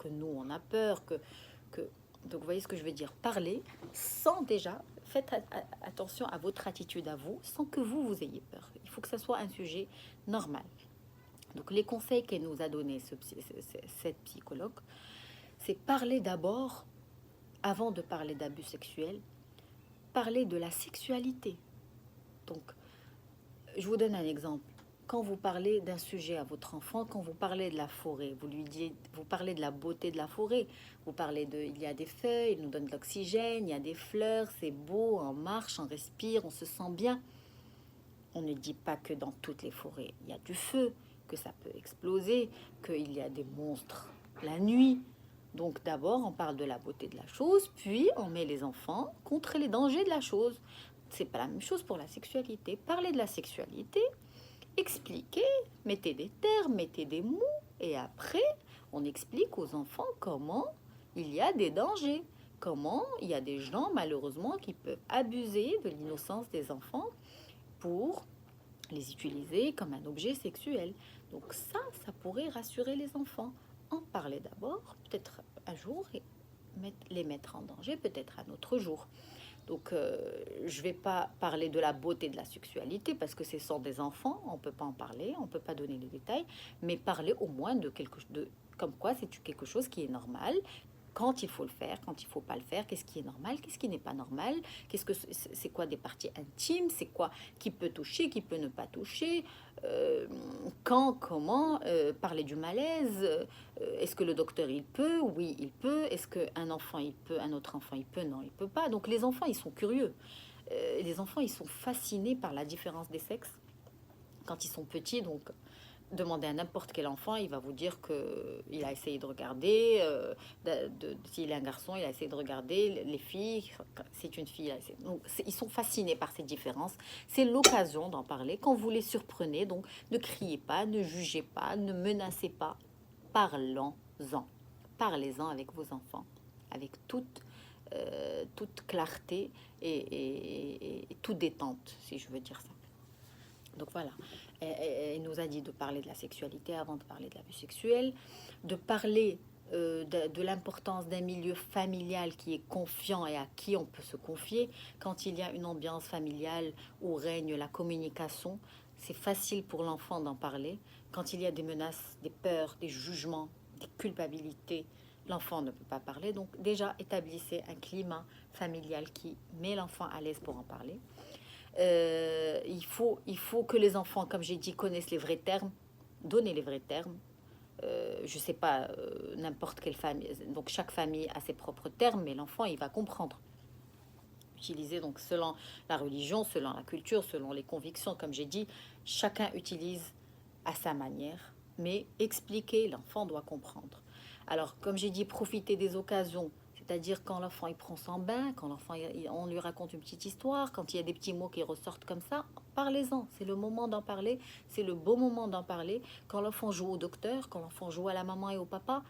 que nous, on a peur, que... Donc, vous voyez ce que je veux dire? Parler sans déjà, faites attention à votre attitude à vous, sans que vous ayez peur. Il faut que ça soit un sujet normal. Donc, les conseils qu'elle nous a donnés, cette psychologue, c'est parler d'abord, avant de parler d'abus sexuels, parler de la sexualité. Donc, je vous donne un exemple. Quand vous parlez d'un sujet à votre enfant, quand vous parlez de la forêt, vous lui dites, vous parlez de la beauté de la forêt, vous parlez de, il y a des feuilles, il nous donne de l'oxygène, il y a des fleurs, c'est beau, on marche, on respire, on se sent bien. On ne dit pas que dans toutes les forêts, il y a du feu, que ça peut exploser, qu'il y a des monstres la nuit. Donc d'abord, on parle de la beauté de la chose, puis on met les enfants contre les dangers de la chose. C'est pas la même chose pour la sexualité. Parler de la sexualité, expliquer, mettez des termes, mettez des mots, et après, on explique aux enfants comment il y a des dangers, comment il y a des gens, malheureusement, qui peuvent abuser de l'innocence des enfants pour les utiliser comme un objet sexuel. Donc ça pourrait rassurer les enfants. En parler d'abord, peut-être un jour, et les mettre en danger peut-être un autre jour. Donc, je ne vais pas parler de la beauté de la sexualité parce que ce sont des enfants, on ne peut pas en parler, on ne peut pas donner les détails, mais parler au moins de quelque chose, comme quoi c'est quelque chose qui est normal, quand il faut le faire, quand il faut pas le faire, qu'est-ce qui est normal, qu'est-ce qui n'est pas normal, qu'est-ce que c'est quoi des parties intimes, c'est quoi qui peut toucher, qui peut ne pas toucher, quand, comment, parler du malaise, est-ce que le docteur il peut, oui il peut, est-ce qu'un enfant il peut, un autre enfant il peut, non il peut pas. Donc les enfants ils sont curieux, les enfants ils sont fascinés par la différence des sexes quand ils sont petits, donc demandez à n'importe quel enfant, il va vous dire que il a essayé de regarder, s'il est un garçon, il a essayé de regarder les filles, c'est une fille. Donc, ils sont fascinés par ces différences. C'est l'occasion d'en parler. Quand vous les surprenez, donc ne criez pas, ne jugez pas, ne menacez pas. Parlons-en. Parlez-en avec vos enfants, avec toute clarté et toute détente, si je veux dire ça. Donc voilà, elle nous a dit de parler de la sexualité avant de parler de l'abus sexuel, de parler de l'importance d'un milieu familial qui est confiant et à qui on peut se confier. Quand il y a une ambiance familiale où règne la communication, c'est facile pour l'enfant d'en parler. Quand il y a des menaces, des peurs, des jugements, des culpabilités, l'enfant ne peut pas parler. Donc déjà, établissez un climat familial qui met l'enfant à l'aise pour en parler. Il faut que les enfants, comme j'ai dit, connaissent les vrais termes, donner les vrais termes. Je sais pas, n'importe quelle famille, donc chaque famille a ses propres termes, mais l'enfant, il va comprendre. Utiliser donc selon la religion, selon la culture, selon les convictions, comme j'ai dit, chacun utilise à sa manière, mais expliquer, l'enfant doit comprendre. Alors, comme j'ai dit, profiter des occasions, c'est-à-dire quand l'enfant il prend son bain, quand l'enfant on lui raconte une petite histoire, quand il y a des petits mots qui ressortent comme ça, parlez-en. C'est le moment d'en parler, c'est le beau moment d'en parler. Quand l'enfant joue au docteur, quand l'enfant joue à la maman et au papa,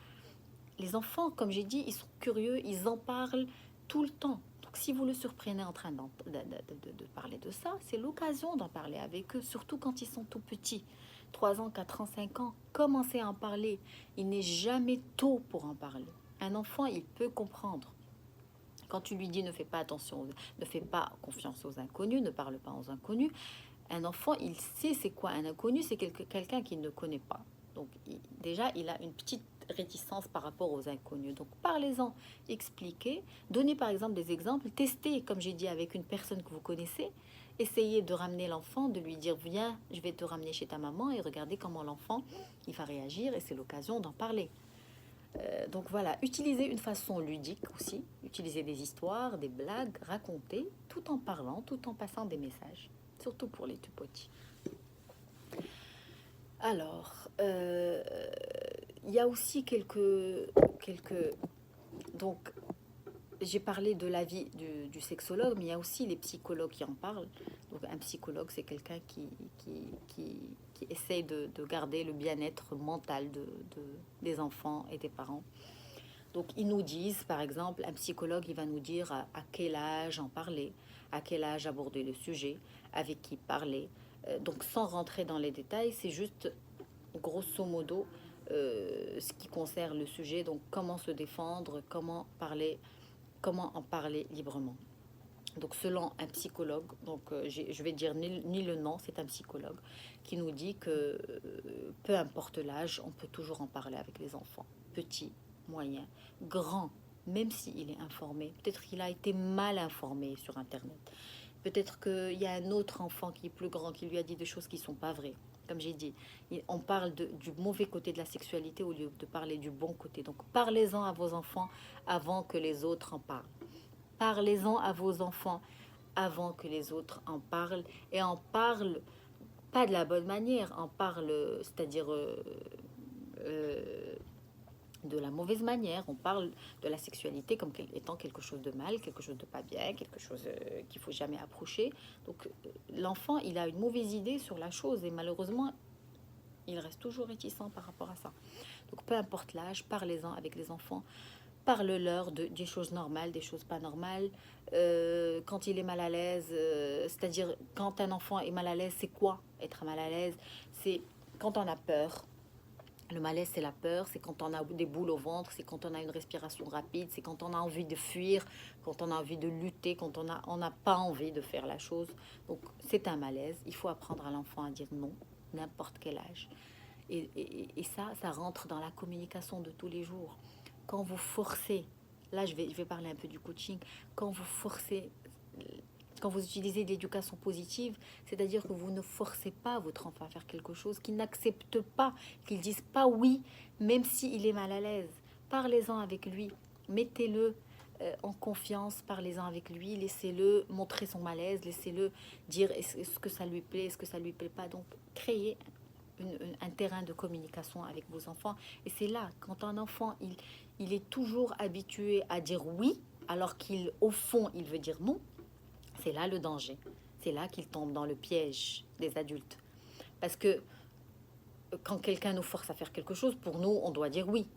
les enfants, comme j'ai dit, ils sont curieux, ils en parlent tout le temps. Donc si vous le surprenez en train de parler de ça, c'est l'occasion d'en parler avec eux, surtout quand ils sont tout petits. 3 ans, 4 ans, 5 ans, commencez à en parler. Il n'est jamais tôt pour en parler. Un enfant, il peut comprendre. Quand tu lui dis ne fais pas attention, ne fais pas confiance aux inconnus, ne parle pas aux inconnus, un enfant, il sait c'est quoi un inconnu, c'est quelqu'un qu'il ne connaît pas. Donc déjà, il a une petite réticence par rapport aux inconnus. Donc parlez-en, expliquez, donnez par exemple des exemples, testez, comme j'ai dit, avec une personne que vous connaissez, essayez de ramener l'enfant, de lui dire viens, je vais te ramener chez ta maman et regardez comment l'enfant il va réagir et c'est l'occasion d'en parler. Donc voilà, utilisez une façon ludique aussi, utilisez des histoires, des blagues, racontez, tout en parlant, tout en passant des messages, surtout pour les tout petits. Alors, il y a aussi quelques... Donc, j'ai parlé de l'avis du sexologue, mais il y a aussi les psychologues qui en parlent. Donc, un psychologue, c'est quelqu'un qui essaye de garder le bien-être mental des enfants et des parents. Donc, ils nous disent, par exemple, un psychologue, il va nous dire à quel âge en parler, à quel âge aborder le sujet, avec qui parler. Donc, sans rentrer dans les détails, c'est juste, grosso modo, ce qui concerne le sujet, donc comment se défendre, comment en parler librement. Donc selon un psychologue, donc je vais dire ni le nom, c'est un psychologue qui nous dit que peu importe l'âge, on peut toujours en parler avec les enfants, petits, moyens, grands, même s'il est informé. Peut-être qu'il a été mal informé sur Internet. Peut-être qu'il y a un autre enfant qui est plus grand qui lui a dit des choses qui ne sont pas vraies. Comme j'ai dit, on parle du mauvais côté de la sexualité au lieu de parler du bon côté. Donc parlez-en à vos enfants avant que les autres en parlent. Parlez-en à vos enfants avant que les autres en parlent, et en parlent pas de la bonne manière, en parle, c'est-à-dire euh, de la mauvaise manière. On parle de la sexualité comme étant quelque chose de mal, quelque chose de pas bien, quelque chose qu'il faut jamais approcher. Donc l'enfant, il a une mauvaise idée sur la chose, et malheureusement, il reste toujours réticent par rapport à ça. Donc peu importe l'âge, parlez-en avec les enfants. Parle-leur des choses normales, des choses pas normales. Quand il est mal à l'aise, c'est-à-dire quand un enfant est mal à l'aise, c'est quoi être mal à l'aise? C'est quand on a peur. Le malaise, c'est la peur, c'est quand on a des boules au ventre, c'est quand on a une respiration rapide, c'est quand on a envie de fuir, quand on a envie de lutter, quand on n'a pas envie de faire la chose. Donc, c'est un malaise. Il faut apprendre à l'enfant à dire non, n'importe quel âge. Et ça rentre dans la communication de tous les jours. Quand vous forcez, là je vais parler un peu du coaching, quand vous forcez, quand vous utilisez l'éducation positive, c'est-à-dire que vous ne forcez pas votre enfant à faire quelque chose, qu'il n'accepte pas, qu'il dise pas oui, même s'il est mal à l'aise. Parlez-en avec lui, mettez-le en confiance, parlez-en avec lui, laissez-le montrer son malaise, laissez-le dire est-ce que ça lui plaît, est-ce que ça lui plaît pas. Donc créez un terrain de communication avec vos enfants. Et c'est là, quand un enfant, il est toujours habitué à dire oui, alors qu'au fond, il veut dire non, c'est là le danger. C'est là qu'il tombe dans le piège des adultes. Parce que quand quelqu'un nous force à faire quelque chose, pour nous, on doit dire oui.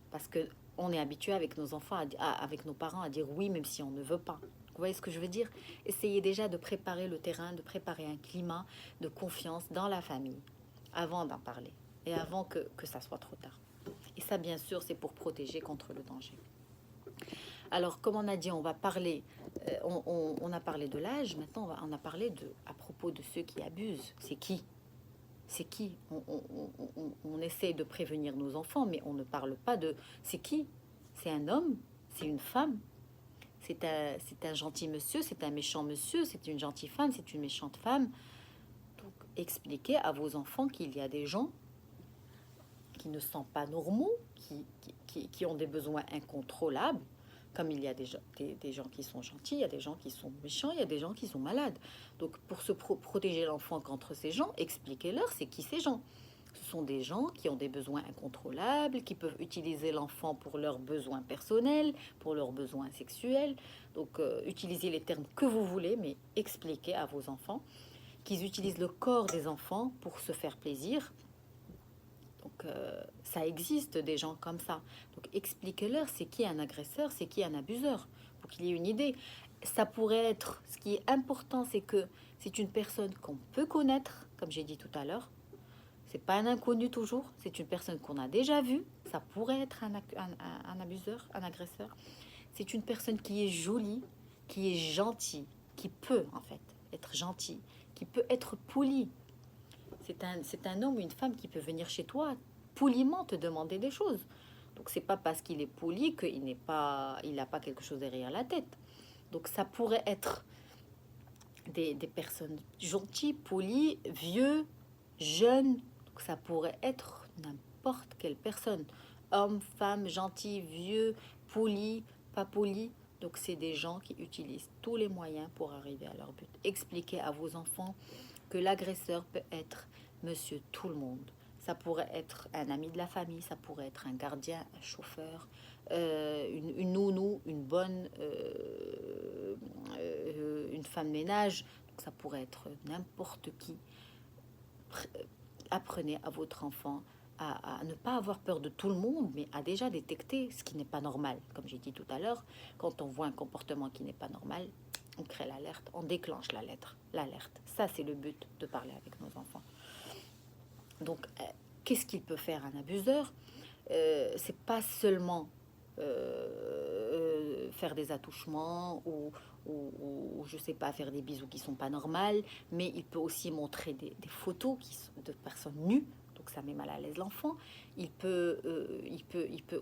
Parce que on est habitué avec nos enfants, avec nos parents, à dire oui, même si on ne veut pas. Vous voyez ce que je veux dire? Essayez déjà de préparer le terrain, de préparer un climat de confiance dans la famille avant d'en parler et avant que ça soit trop tard. Et ça, bien sûr, c'est pour protéger contre le danger. Alors, comme on a dit, on va parler, on a parlé de l'âge, maintenant on a parlé à propos de ceux qui abusent. C'est qui? C'est qui? On essaie de prévenir nos enfants, mais on ne parle pas de c'est qui? C'est un homme? C'est une femme? C'est un gentil monsieur? C'est un méchant monsieur? C'est une gentille femme? C'est une méchante femme? Donc, expliquez à vos enfants qu'il y a des gens qui ne sont pas normaux, qui ont des besoins incontrôlables, comme il y a des gens qui sont gentils, il y a des gens qui sont méchants, il y a des gens qui sont malades. Donc pour protéger l'enfant contre ces gens, expliquez-leur c'est qui ces gens. Ce sont des gens qui ont des besoins incontrôlables, qui peuvent utiliser l'enfant pour leurs besoins personnels, pour leurs besoins sexuels. Donc utilisez les termes que vous voulez, mais expliquez à vos enfants qu'ils utilisent le corps des enfants pour se faire plaisir. Donc, ça existe des gens comme ça. Donc, expliquez-leur c'est qui un agresseur, c'est qui un abuseur, pour qu'il y ait une idée. Ça pourrait être, ce qui est important, c'est que c'est une personne qu'on peut connaître, comme j'ai dit tout à l'heure. C'est pas un inconnu toujours, c'est une personne qu'on a déjà vue. Ça pourrait être un abuseur, un agresseur. C'est une personne qui est jolie, qui est gentille, qui peut en fait être gentille, qui peut être polie. C'est un homme ou une femme qui peut venir chez toi poliment te demander des choses. Donc c'est pas parce qu'il est poli qu'il il n'a pas quelque chose derrière la tête. Donc ça pourrait être des personnes gentilles, polies, vieux, jeunes. Donc ça pourrait être n'importe quelle personne. Homme, femme, gentil, vieux, poli, pas poli. Donc c'est des gens qui utilisent tous les moyens pour arriver à leur but. Expliquez à vos enfants que l'agresseur peut être monsieur tout le monde. Ça pourrait être un ami de la famille, ça pourrait être un gardien, un chauffeur, une nounou, une femme de ménage. Donc ça pourrait être n'importe qui. Apprenez à votre enfant à ne pas avoir peur de tout le monde, mais à déjà détecter ce qui n'est pas normal. Comme j'ai dit tout à l'heure, quand on voit un comportement qui n'est pas normal, on crée l'alerte, on déclenche l'alerte. Ça, c'est le but de parler avec nos enfants. Donc, Qu'est-ce qu'il peut faire un abuseur? C'est pas seulement faire des attouchements ou je sais pas, faire des bisous qui sont pas normales, mais il peut aussi montrer des photos de personnes nues, donc ça met mal à l'aise l'enfant. Il peut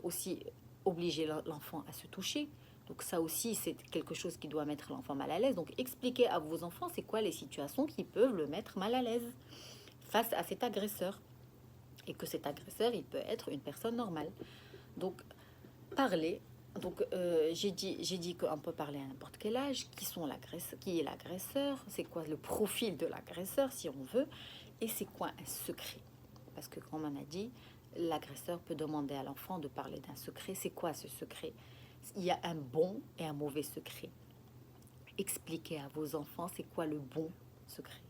aussi obliger l'enfant à se toucher. Donc ça aussi, c'est quelque chose qui doit mettre l'enfant mal à l'aise. Donc expliquez à vos enfants c'est quoi les situations qui peuvent le mettre mal à l'aise face à cet agresseur. Et que cet agresseur, il peut être une personne normale. Donc parler. Donc j'ai dit qu'on peut parler à n'importe quel âge, qui est l'agresseur, c'est quoi le profil de l'agresseur si on veut, et c'est quoi un secret. Parce que comme on a dit, l'agresseur peut demander à l'enfant de parler d'un secret. C'est quoi ce secret? Il y a un bon et un mauvais secret. Expliquez à vos enfants c'est quoi le bon secret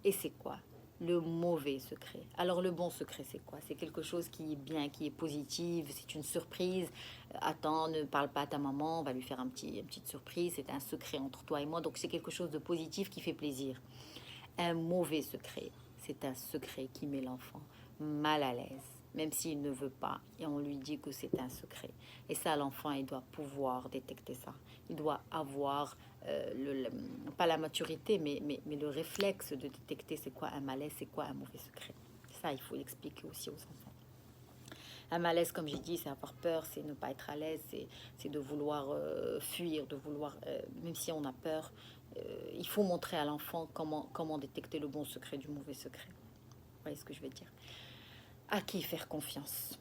et c'est quoi le mauvais secret. Alors le bon secret, c'est quoi? C'est quelque chose qui est bien, qui est positif, c'est une surprise. Attends, ne parle pas à ta maman, on va lui faire une petite surprise, c'est un secret entre toi et moi, donc c'est quelque chose de positif qui fait plaisir. Un mauvais secret, c'est un secret qui met l'enfant mal à l'aise, même s'il ne veut pas, et on lui dit que c'est un secret. Et ça, l'enfant, il doit pouvoir détecter ça. Il doit avoir, pas la maturité, mais le réflexe de détecter c'est quoi un malaise, c'est quoi un mauvais secret. Ça, il faut l'expliquer aussi aux enfants. Un malaise, comme j'ai dit, c'est avoir peur, c'est ne pas être à l'aise, c'est de vouloir fuir, de vouloir, même si on a peur, il faut montrer à l'enfant comment détecter le bon secret du mauvais secret. Vous voyez ce que je veux dire? À qui faire confiance?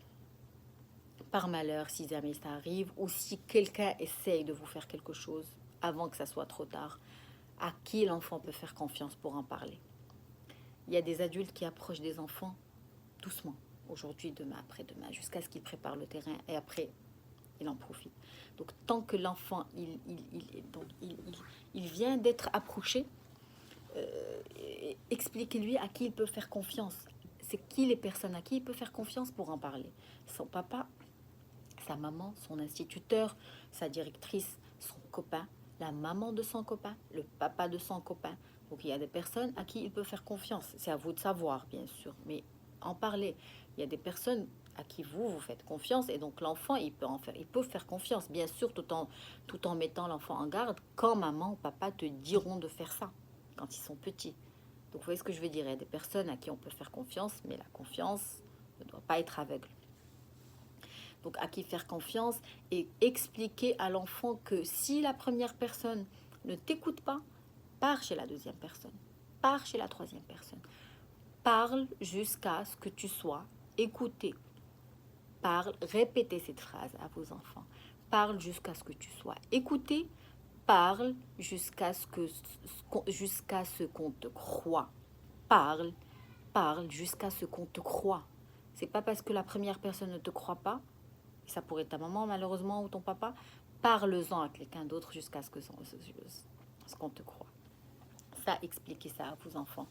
Par malheur, si jamais ça arrive, ou si quelqu'un essaye de vous faire quelque chose avant que ça soit trop tard, à qui l'enfant peut faire confiance pour en parler? Il y a des adultes qui approchent des enfants doucement, aujourd'hui, demain, après-demain, jusqu'à ce qu'ils préparent le terrain et après, il en profite. Donc, tant que l'enfant, il vient d'être approché, expliquez-lui à qui il peut faire confiance. C'est qui les personnes à qui il peut faire confiance pour en parler. Son papa, sa maman, son instituteur, sa directrice, son copain, la maman de son copain, le papa de son copain. Donc il y a des personnes à qui il peut faire confiance. C'est à vous de savoir, bien sûr, mais en parler. Il y a des personnes à qui vous faites confiance et donc l'enfant il peut faire confiance, bien sûr, tout en mettant l'enfant en garde quand maman ou papa te diront de faire ça quand ils sont petits. Donc vous voyez ce que je veux dire, il y a des personnes à qui on peut faire confiance, mais la confiance ne doit pas être aveugle. Donc à qui faire confiance et expliquer à l'enfant que si la première personne ne t'écoute pas, pars chez la deuxième personne, pars chez la troisième personne. Parle jusqu'à ce que tu sois écouté. Parle, répétez cette phrase à vos enfants. Parle jusqu'à ce que tu sois écouté. Parle jusqu'à ce qu'on te croit. Parle, parle jusqu'à ce qu'on te croit. C'est pas parce que la première personne ne te croit pas, et ça pourrait être ta maman malheureusement ou ton papa, parle-en à quelqu'un d'autre jusqu'à ce qu'on te croit. Ça, expliquez ça à vos enfants.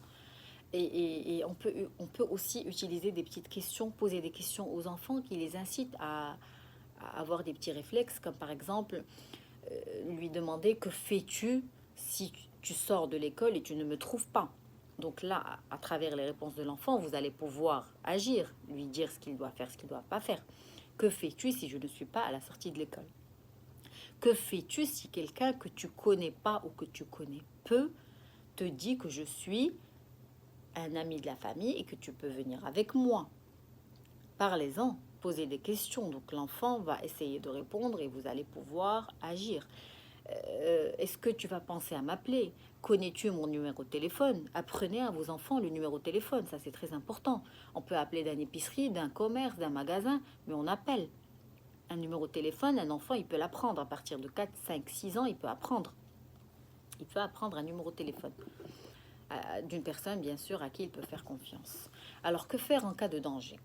Et on peut aussi utiliser des petites questions, poser des questions aux enfants qui les incitent à avoir des petits réflexes, comme par exemple lui demander que fais-tu si tu sors de l'école et tu ne me trouves pas. Donc là, à travers les réponses de l'enfant, vous allez pouvoir agir, lui dire ce qu'il doit faire, ce qu'il ne doit pas faire. Que fais-tu si je ne suis pas à la sortie de l'école? Que fais-tu si quelqu'un que tu connais pas ou que tu connais peu te dit que je suis un ami de la famille et que tu peux venir avec moi? Parlez-en, posez des questions. Donc l'enfant va essayer de répondre et vous allez pouvoir agir. Est-ce que tu vas penser à m'appeler? Connais-tu mon numéro de téléphone? Apprenez à vos enfants le numéro de téléphone, ça c'est très important. On peut appeler d'une épicerie, d'un commerce, d'un magasin, mais on appelle. Un numéro de téléphone, un enfant, il peut l'apprendre. À partir de 4, 5, 6 ans, il peut apprendre. Il peut apprendre un numéro de téléphone d'une personne, bien sûr, à qui il peut faire confiance. Alors, que faire en cas de danger?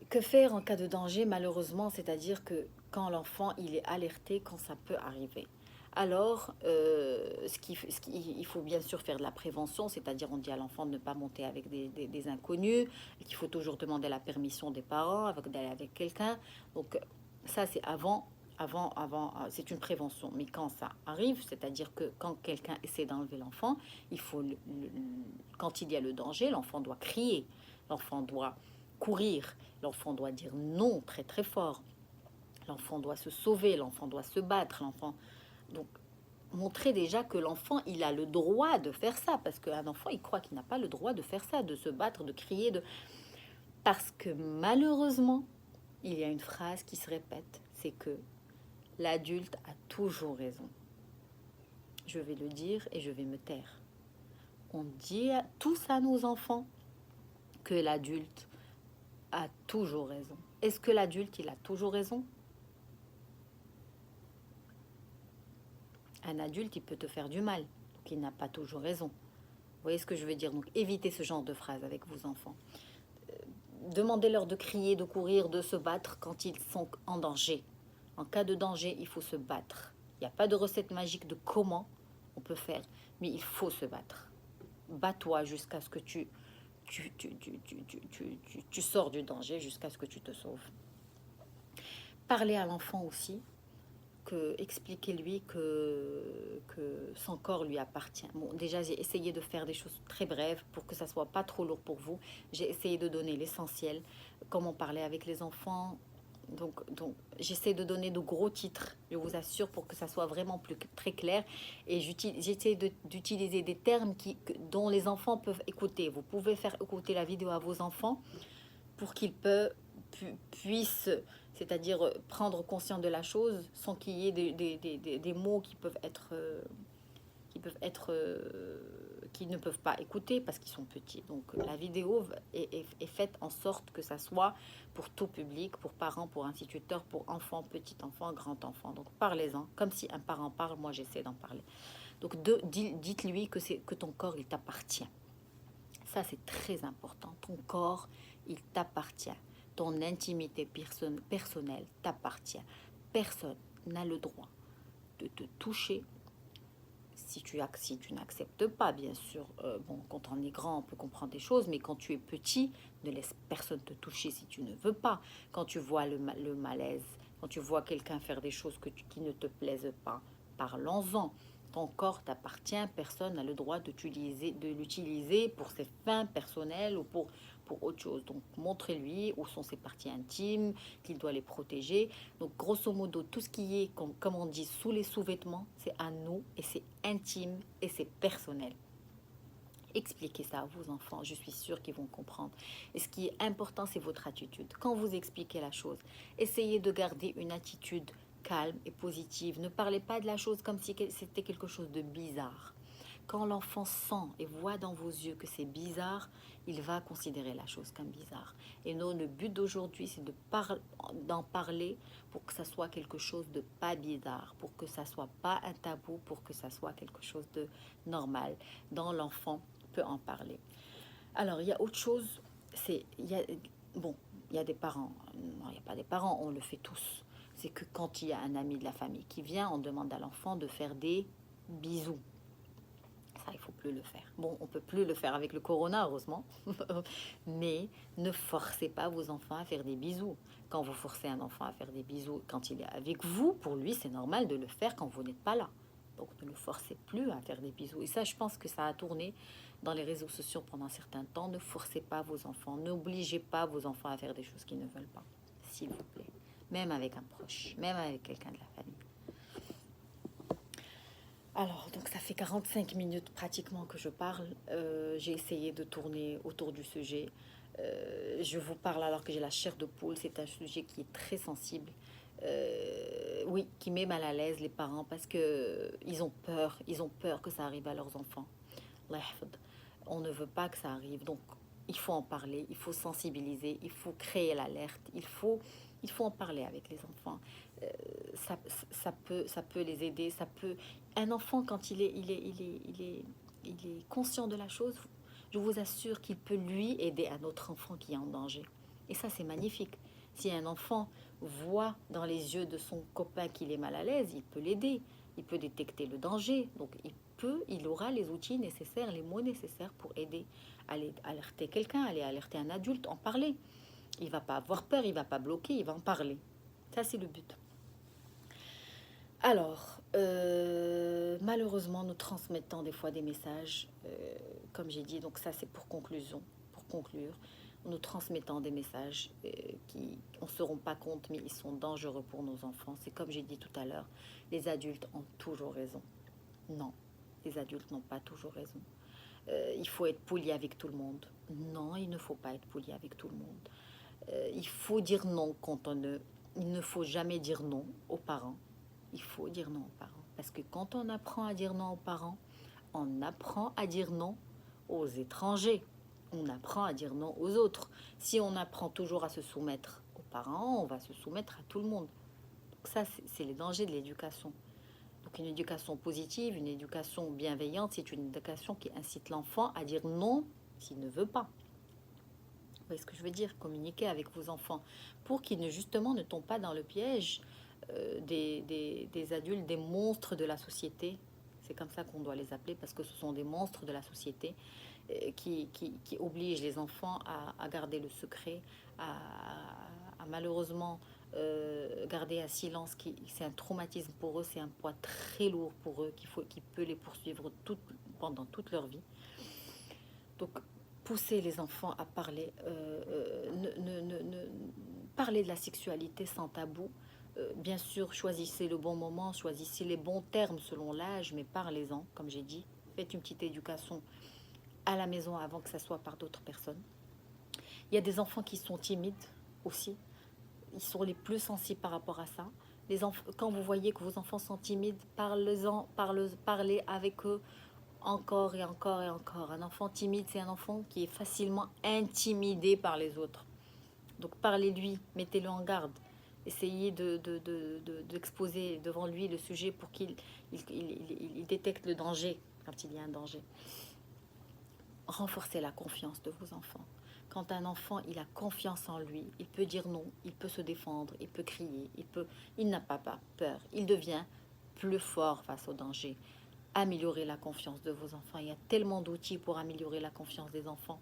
Que faire en cas de danger, malheureusement, c'est-à-dire que quand l'enfant, il est alerté, quand ça peut arriver. Alors, il faut bien sûr faire de la prévention, c'est-à-dire on dit à l'enfant de ne pas monter avec des inconnus, et qu'il faut toujours demander la permission des parents d'aller avec quelqu'un. Donc, ça, c'est c'est une prévention. Mais quand ça arrive, c'est-à-dire que quand quelqu'un essaie d'enlever l'enfant, quand il y a le danger, l'enfant doit crier, l'enfant doit courir, l'enfant doit dire non très très fort, l'enfant doit se sauver, l'enfant doit se battre, l'enfant... Donc, montrer déjà que l'enfant, il a le droit de faire ça, parce qu'un enfant, il croit qu'il n'a pas le droit de faire ça, de se battre, de crier, de... Parce que malheureusement, il y a une phrase qui se répète, c'est que l'adulte a toujours raison. Je vais le dire et je vais me taire. On dit tous à nos enfants que l'adulte a toujours raison. Est-ce que l'adulte, il a toujours raison? Un adulte, il peut te faire du mal, donc il n'a pas toujours raison. Vous voyez ce que je veux dire? Donc évitez ce genre de phrase avec vos enfants. Demandez-leur de crier, de courir, de se battre quand ils sont en danger. En cas de danger, il faut se battre. Il n'y a pas de recette magique de comment on peut faire, mais il faut se battre. Bats-toi jusqu'à ce que tu sors du danger, jusqu'à ce que tu te sauves. Parlez à l'enfant aussi, expliquez-lui que son corps lui appartient. Bon, déjà, j'ai essayé de faire des choses très brèves pour que ça soit pas trop lourd pour vous. J'ai essayé de donner l'essentiel, comment parler avec les enfants. Donc j'essaie de donner de gros titres, je vous assure, pour que ça soit vraiment plus très clair. Et j'essaie d'utiliser des termes dont les enfants peuvent écouter. Vous pouvez faire écouter la vidéo à vos enfants pour qu'ils puissent, c'est-à-dire prendre conscience de la chose sans qu'il y ait des mots qui ne peuvent pas écouter parce qu'ils sont petits. Donc la vidéo est faite en sorte que ça soit pour tout public, pour parents, pour instituteurs, pour enfants, petits enfants, grands enfants. Donc parlez-en, comme si un parent parle, moi j'essaie d'en parler. Donc dites-lui que ton corps, il t'appartient. Ça, c'est très important. Ton corps, il t'appartient. Ton intimité personnelle t'appartient. Personne n'a le droit de te toucher si tu n'acceptes pas, bien sûr. Bon, quand on est grand, on peut comprendre des choses, mais quand tu es petit, ne laisse personne te toucher si tu ne veux pas. Quand tu vois le malaise, quand tu vois quelqu'un faire des choses qui ne te plaisent pas, parlons-en. Ton corps t'appartient, personne n'a le droit de l'utiliser pour ses fins personnelles ou pour autre chose. Donc, montrez-lui où sont ses parties intimes, qu'il doit les protéger. Donc, grosso modo, tout ce qui est, comme on dit, sous les sous-vêtements, c'est à nous et c'est intime et c'est personnel. Expliquez ça à vos enfants, je suis sûre qu'ils vont comprendre. Et ce qui est important, c'est votre attitude. Quand vous expliquez la chose, essayez de garder une attitude calme et positive. Ne parlez pas de la chose comme si c'était quelque chose de bizarre. Quand l'enfant sent et voit dans vos yeux que c'est bizarre, il va considérer la chose comme bizarre. Et non, le but d'aujourd'hui, c'est d'en parler pour que ça soit quelque chose de pas bizarre, pour que ça soit pas un tabou, pour que ça soit quelque chose de normal, dont l'enfant peut en parler. Alors, il y a autre chose, bon, il y a des parents, non, il n'y a pas des parents, on le fait tous. C'est que quand il y a un ami de la famille qui vient, on demande à l'enfant de faire des bisous. Ça, il faut plus le faire. Bon, on peut plus le faire avec le corona, heureusement. Mais ne forcez pas vos enfants à faire des bisous. Quand vous forcez un enfant à faire des bisous quand il est avec vous, pour lui, c'est normal de le faire quand vous n'êtes pas là. Donc, ne le forcez plus à faire des bisous. Et ça, je pense que ça a tourné dans les réseaux sociaux pendant un certain temps. Ne forcez pas vos enfants. N'obligez pas vos enfants à faire des choses qu'ils ne veulent pas, s'il vous plaît. Même avec un proche, même avec quelqu'un de la famille. Alors, donc ça fait 45 minutes pratiquement que je parle. J'ai essayé de tourner autour du sujet. Je vous parle alors que j'ai la chair de poule. C'est un sujet qui est très sensible. Oui, qui met mal à l'aise les parents parce que ils ont peur. Ils ont peur que ça arrive à leurs enfants. On ne veut pas que ça arrive. Donc, il faut en parler. Il faut sensibiliser. Il faut créer l'alerte. Il faut en parler avec les enfants. Ça peut les aider. Un enfant, quand il est conscient de la chose, je vous assure qu'il peut lui aider un autre enfant qui est en danger. Et ça, c'est magnifique. Si un enfant voit dans les yeux de son copain qu'il est mal à l'aise, il peut l'aider. Il peut détecter le danger. Donc, il aura les outils nécessaires, les mots nécessaires pour aider, aller alerter quelqu'un, aller alerter un adulte, en parler. Il va pas avoir peur, il va pas bloquer, il va en parler. Ça, c'est le but. Alors, malheureusement, nous transmettons des fois des messages, comme j'ai dit, donc ça c'est pour conclusion, pour conclure. en nous transmettant des messages qui, on ne se rend pas compte, mais ils sont dangereux pour nos enfants. C'est comme j'ai dit tout à l'heure, les adultes ont toujours raison. Non, les adultes n'ont pas toujours raison. Il faut être poli avec tout le monde. Non, il ne faut pas être poli avec tout le monde. Il faut dire non quand on ne... Il ne faut jamais dire non aux parents. Il faut dire non aux parents. Parce que quand on apprend à dire non aux parents, on apprend à dire non aux étrangers. On apprend à dire non aux autres. Si on apprend toujours à se soumettre aux parents, on va se soumettre à tout le monde. Donc ça, c'est les dangers de l'éducation. Donc une éducation positive, une éducation bienveillante, c'est une éducation qui incite l'enfant à dire non s'il ne veut pas. Vous voyez ce que je veux dire? Communiquer avec vos enfants pour qu'ils justement ne tombent pas dans le piège des adultes, des monstres de la société. C'est comme ça qu'on doit les appeler parce que ce sont des monstres de la société qui obligent les enfants à garder le secret, malheureusement garder un silence. C'est un traumatisme pour eux, c'est un poids très lourd pour eux qui peut les poursuivre pendant toute leur vie. Donc, pousser les enfants à parler, parler de la sexualité sans tabou. Bien sûr, choisissez le bon moment, choisissez les bons termes selon l'âge, mais parlez-en, comme j'ai dit. Faites une petite éducation à la maison avant que ça soit par d'autres personnes. Il y a des enfants qui sont timides aussi. Ils sont les plus sensibles par rapport à ça. Quand vous voyez que vos enfants sont timides, parlez avec eux encore et encore et encore. Un enfant timide, c'est un enfant qui est facilement intimidé par les autres. Donc parlez-lui, mettez-le en garde. Essayez d'exposer devant lui le sujet pour qu'il détecte le danger quand il y a un danger. Renforcez la confiance de vos enfants. Quand un enfant il a confiance en lui, il peut dire non, il peut se défendre, il peut crier, il n'a pas peur, il devient plus fort face au danger. Améliorer la confiance de vos enfants. Il y a tellement d'outils pour améliorer la confiance des enfants.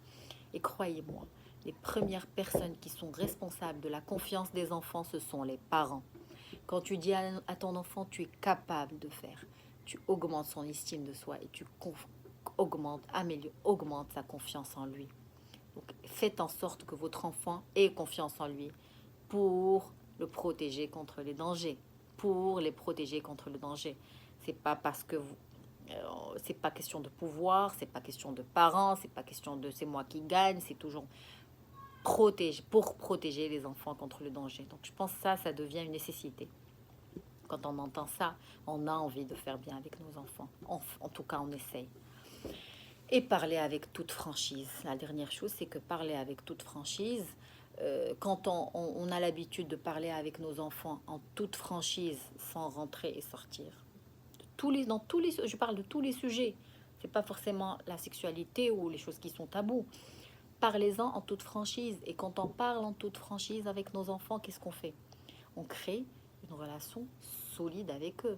Et croyez-moi, les premières personnes qui sont responsables de la confiance des enfants, ce sont les parents. Quand tu dis à ton enfant, tu es capable de faire, tu augmentes son estime de soi et tu augmente sa confiance en lui. Donc, faites en sorte que votre enfant ait confiance en lui pour le protéger contre les dangers. Pour les protéger contre le danger. C'est pas parce que c'est pas question de pouvoir, c'est pas question de parents, c'est pas question de c'est moi qui gagne, c'est toujours pour protéger les enfants contre le danger. Donc je pense que ça devient une nécessité. Quand on entend ça, on a envie de faire bien avec nos enfants. En tout cas, on essaye. Et parler avec toute franchise. La dernière chose, c'est que parler avec toute franchise, quand on a l'habitude de parler avec nos enfants en toute franchise, sans rentrer et sortir, je parle de tous les sujets. C'est pas forcément la sexualité ou les choses qui sont tabous. Parlez-en en toute franchise. Et quand on parle en toute franchise avec nos enfants, qu'est-ce qu'on fait? On crée une relation solide avec eux.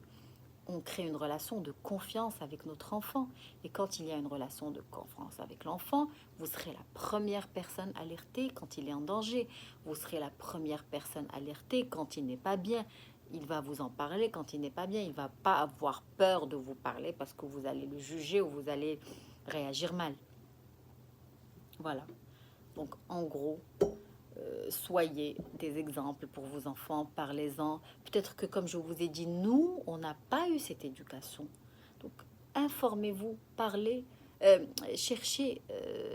On crée une relation de confiance avec notre enfant. Et quand il y a une relation de confiance avec l'enfant, vous serez la première personne alertée quand il est en danger. Vous serez la première personne alertée quand il n'est pas bien. Il va vous en parler quand il n'est pas bien. Il ne va pas avoir peur de vous parler parce que vous allez le juger ou vous allez réagir mal. Voilà. Donc, en gros, soyez des exemples pour vos enfants, parlez-en. Peut-être que, comme je vous ai dit, nous, on n'a pas eu cette éducation. Donc, informez-vous, parlez, cherchez,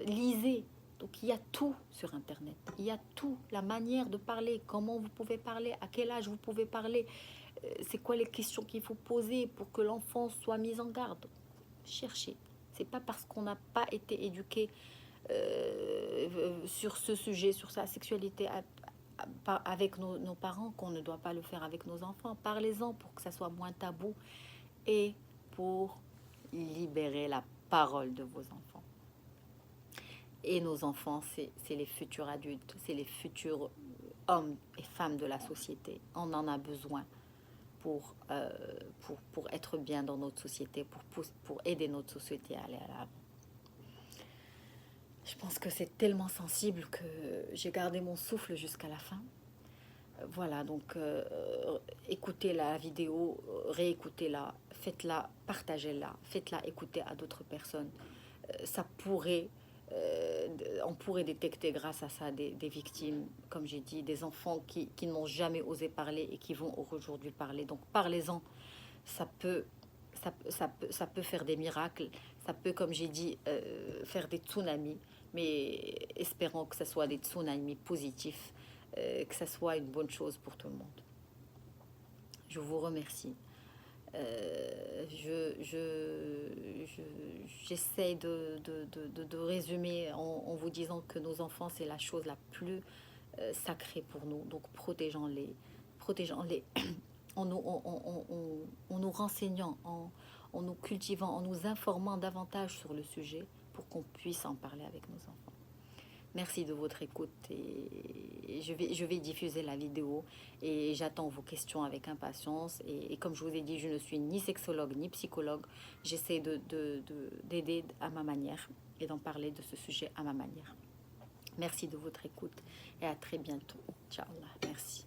lisez. Donc, il y a tout sur Internet. Il y a tout, la manière de parler, comment vous pouvez parler, à quel âge vous pouvez parler, c'est quoi les questions qu'il faut poser pour que l'enfant soit mis en garde. Cherchez. C'est pas parce qu'on n'a pas été éduqué sur ce sujet, sur sa sexualité avec nos parents, qu'on ne doit pas le faire avec nos enfants. Parlez-en pour que ça soit moins tabou et pour libérer la parole de vos enfants. Et nos enfants, c'est les futurs adultes, c'est les futurs hommes et femmes de la société. On en a besoin pour être bien dans notre société, pour aider notre société à aller à l'avant. Je pense que c'est tellement sensible que j'ai gardé mon souffle jusqu'à la fin. Voilà, donc écoutez la vidéo, réécoutez-la, faites-la, partagez-la, faites-la écouter à d'autres personnes. Ça pourrait On pourrait détecter grâce à ça des victimes, comme j'ai dit, des enfants qui n'ont jamais osé parler et qui vont aujourd'hui parler. Donc parlez-en, ça peut, ça peut faire des miracles, ça peut, comme j'ai dit, faire des tsunamis, mais espérons que ce soit des tsunamis positifs, que ce soit une bonne chose pour tout le monde. Je vous remercie. J'essaie de résumer en vous disant que nos enfants, c'est la chose la plus sacrée pour nous. Donc protégeons-les en nous renseignant, en nous cultivant, en nous informant davantage sur le sujet pour qu'on puisse en parler avec nos enfants. Merci de votre écoute et je vais diffuser la vidéo et j'attends vos questions avec impatience. Et comme je vous ai dit, je ne suis ni sexologue ni psychologue. J'essaie d'aider à ma manière et d'en parler de ce sujet à ma manière. Merci de votre écoute et à très bientôt. Inch'Allah. Merci.